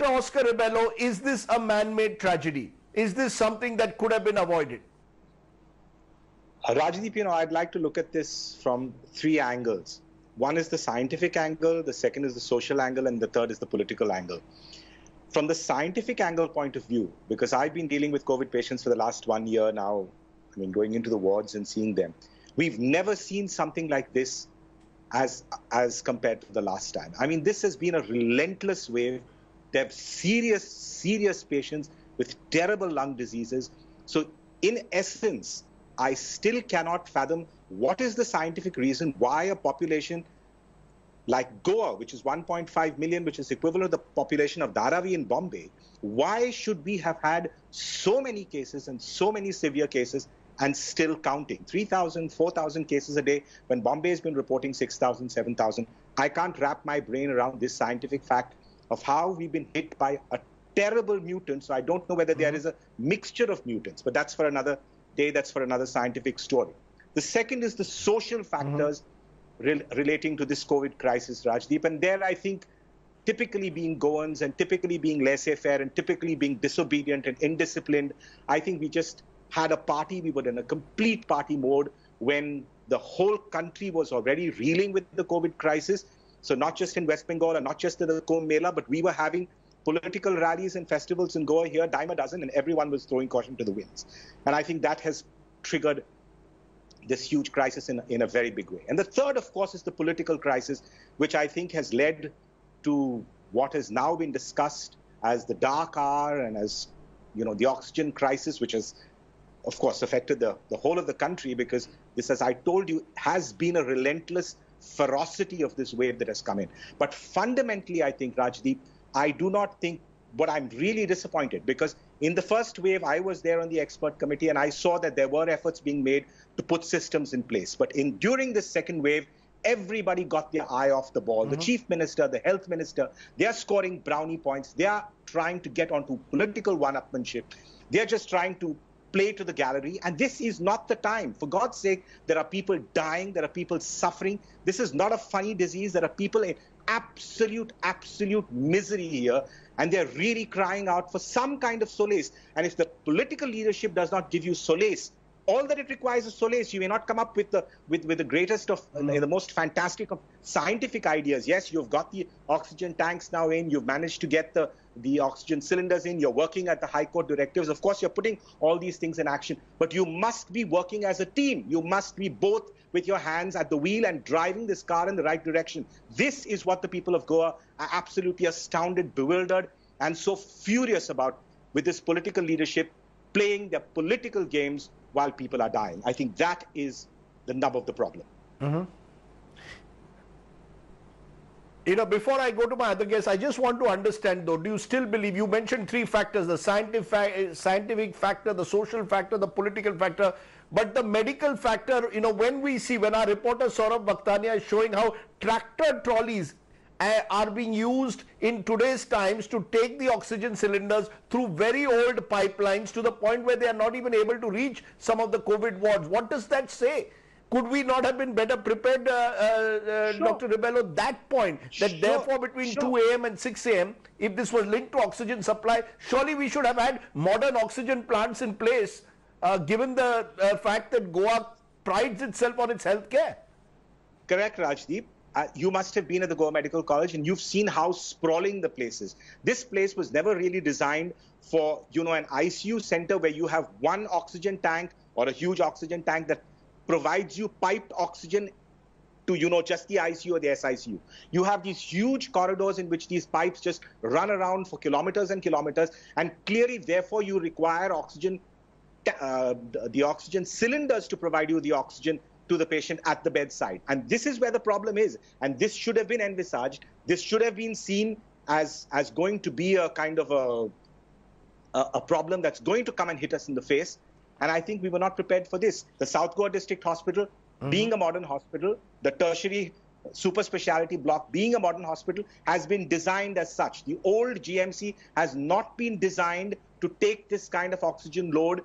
Oscar Rebello, is this a man-made tragedy? Is this something that could have been avoided? Rajdeep, I'd like to look at this from three angles. One is the scientific angle, the second is the social angle, and the third is the political angle. From the scientific angle point of view, because I've been dealing with COVID patients for the last 1 year now, going into the wards and seeing them, we've never seen something like this as compared to the last time. This has been a relentless wave. They have serious patients with terrible lung diseases. So in essence, I still cannot fathom what is the scientific reason why a population like Goa, which is 1.5 million, which is equivalent to the population of Dharavi in Bombay, why should we have had so many cases and so many severe cases and still counting? 3,000, 4,000 cases a day when Bombay has been reporting 6,000, 7,000. I can't wrap my brain around this scientific fact of how we've been hit by a terrible mutant. So I don't know whether there is a mixture of mutants, but that's for another day, that's for another scientific story. The second is the social factors relating to this COVID crisis, Rajdeep. And there I think typically being Goans and typically being laissez-faire and typically being disobedient and indisciplined, I think we just had a party. We were in a complete party mode when the whole country was already reeling with the COVID crisis. So not just in West Bengal and not just in the Kumbh Mela, but we were having political rallies and festivals in Goa here, dime a dozen, and everyone was throwing caution to the winds. And I think that has triggered this huge crisis in a very big way. And the third, of course, is the political crisis, which I think has led to what has now been discussed as the dark hour and as, the oxygen crisis, which has, of course, affected the whole of the country, because this, as I told you, has been a relentless ferocity of this wave that has come in. But fundamentally, I think, Rajdeep, I do not think, what I'm really disappointed, because in the first wave, I was there on the expert committee and I saw that there were efforts being made to put systems in place. But during this second wave, everybody got their eye off the ball. The chief minister, the health minister, they are scoring brownie points. They are trying to get onto political one-upmanship. They're just trying to play to the gallery, and this is not the time. For God's sake, there are people dying, there are people suffering. This is not a funny disease. There are people in absolute misery here, and they're really crying out for some kind of solace. And if the political leadership does not give you solace, all that it requires is solace. You may not come up with the greatest of the most fantastic of scientific ideas. Yes, you've got the oxygen tanks now in, you've managed to get the oxygen cylinders in, you're working at the High Court directives. Of course, you're putting all these things in action, but you must be working as a team. You must be both with your hands at the wheel and driving this car in the right direction. This is what the people of Goa are absolutely astounded, bewildered, and so furious about, with this political leadership playing their political games while people are dying. I think that is the nub of the problem. Before I go to my other guests, I just want to understand though, do you still believe, you mentioned three factors, the scientific factor, the social factor, the political factor, but the medical factor, when our reporter Saurabh Vakhtania is showing how tractor trolleys are being used in today's times to take the oxygen cylinders through very old pipelines to the point where they are not even able to reach some of the COVID wards. What does that say? Could we not have been better prepared, Dr. Rebello, that point, that therefore between 2 a.m. and 6 a.m., if this was linked to oxygen supply, surely we should have had modern oxygen plants in place, given the fact that Goa prides itself on its healthcare? Correct, Rajdeep. You must have been at the Goa Medical College and you've seen how sprawling the place is. This place was never really designed for, an ICU center where you have one oxygen tank or a huge oxygen tank that provides you piped oxygen to, just the ICU or the SICU. You have these huge corridors in which these pipes just run around for kilometers and kilometers, and clearly, therefore, you require oxygen, the oxygen cylinders to provide you the oxygen to the patient at the bedside. And this is where the problem is. And this should have been envisaged. This should have been seen as going to be a kind of a problem that's going to come and hit us in the face. And I think we were not prepared for this. The South Goa District Hospital, being a modern hospital, the tertiary super specialty block being a modern hospital, has been designed as such. The old GMC has not been designed to take this kind of oxygen load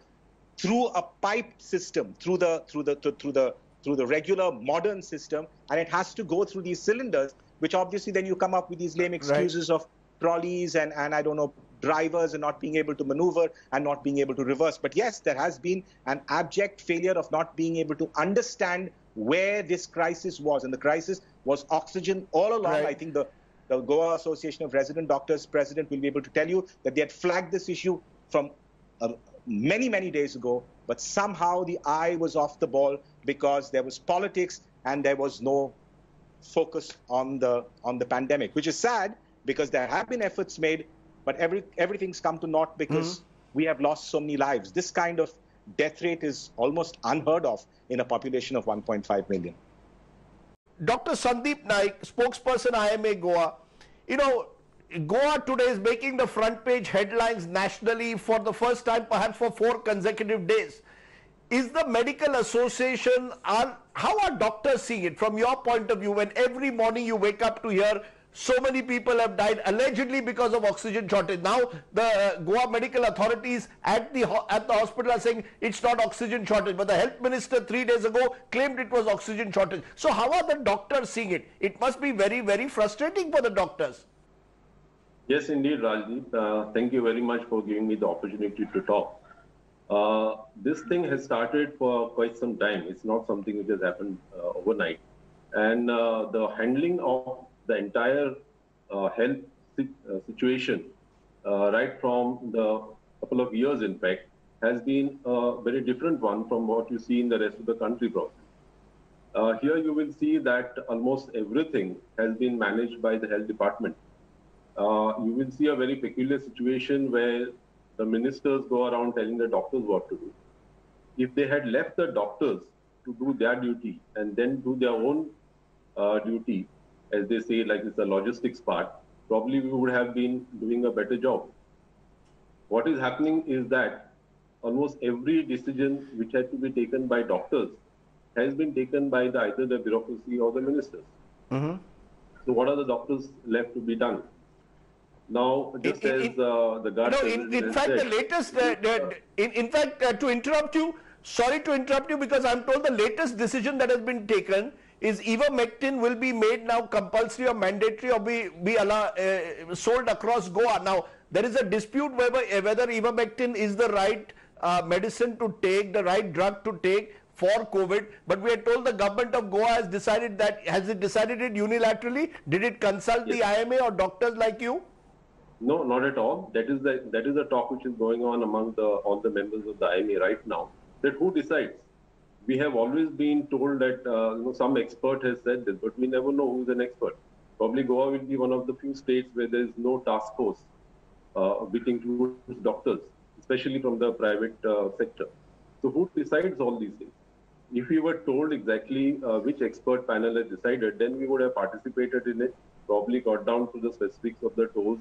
through a piped system, through the regular modern system, and it has to go through these cylinders, which obviously then you come up with these lame excuses of trolleys and I don't know, drivers and not being able to maneuver and not being able to reverse. But yes, there has been an abject failure of not being able to understand where this crisis was. And the crisis was oxygen all along. Right. I think the Goa Association of Resident Doctors president will be able to tell you that they had flagged this issue from many, many days ago, but somehow the eye was off the ball because there was politics and there was no focus on the pandemic, which is sad because there have been efforts made, but everything's come to naught because we have lost so many lives. This kind of death rate is almost unheard of in a population of 1.5 million. Dr. Sandeep Naik, spokesperson IMA Goa, you know, Goa today is making the front page headlines nationally for the first time, perhaps for 4 consecutive days. Is the medical association, how are doctors seeing it from your point of view when every morning you wake up to hear so many people have died allegedly because of oxygen shortage? Now the Goa medical authorities at the hospital are saying it's not oxygen shortage, but the health minister 3 days ago claimed it was oxygen shortage. So how are the doctors seeing it? It must be very, very frustrating for the doctors. Yes, indeed, Rajdeep. Thank you very much for giving me the opportunity to talk. This thing has started for quite some time. It's not something which has happened overnight. And the handling of the entire health situation, right from the couple of years, in fact, has been a very different one from what you see in the rest of the country probably. Here you will see that almost everything has been managed by the health department. You will see a very peculiar situation where the ministers go around telling the doctors what to do. If they had left the doctors to do their duty and then do their own duty, as they say, like it's a logistics part, probably we would have been doing a better job. What is happening is that almost every decision which had to be taken by doctors has been taken by either the bureaucracy or the ministers. So what are the doctors left to be done? Now, just as the guard... No, in fact, the latest, in fact, to interrupt you, sorry to interrupt you, because I'm told the latest decision that has been taken is ivermectin will be made now compulsory or mandatory or be sold across Goa. Now, there is a dispute whether ivermectin is the right medicine to take, the right drug to take for COVID, but we are told the government of Goa has decided that. Has it decided it unilaterally? Did it consult the IMA or doctors like you? No, not at all. That is the talk which is going on among all the members of the IMA right now. That who decides? We have always been told that some expert has said this, but we never know who's an expert. Probably Goa will be one of the few states where there is no task force which includes doctors, especially from the private sector. So who decides all these things? If we were told exactly which expert panel has decided, then we would have participated in it, probably got down to the specifics of the dose,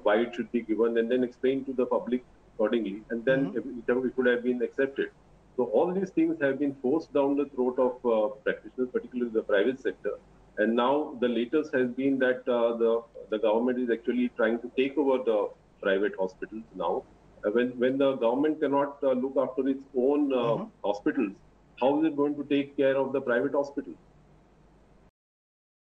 why it should be given, and then explain to the public accordingly, and then it could have been accepted. So all these things have been forced down the throat of practitioners, particularly the private sector. And now the latest has been that the government is actually trying to take over the private hospitals now. When the government cannot look after its own hospitals, how is it going to take care of the private hospitals?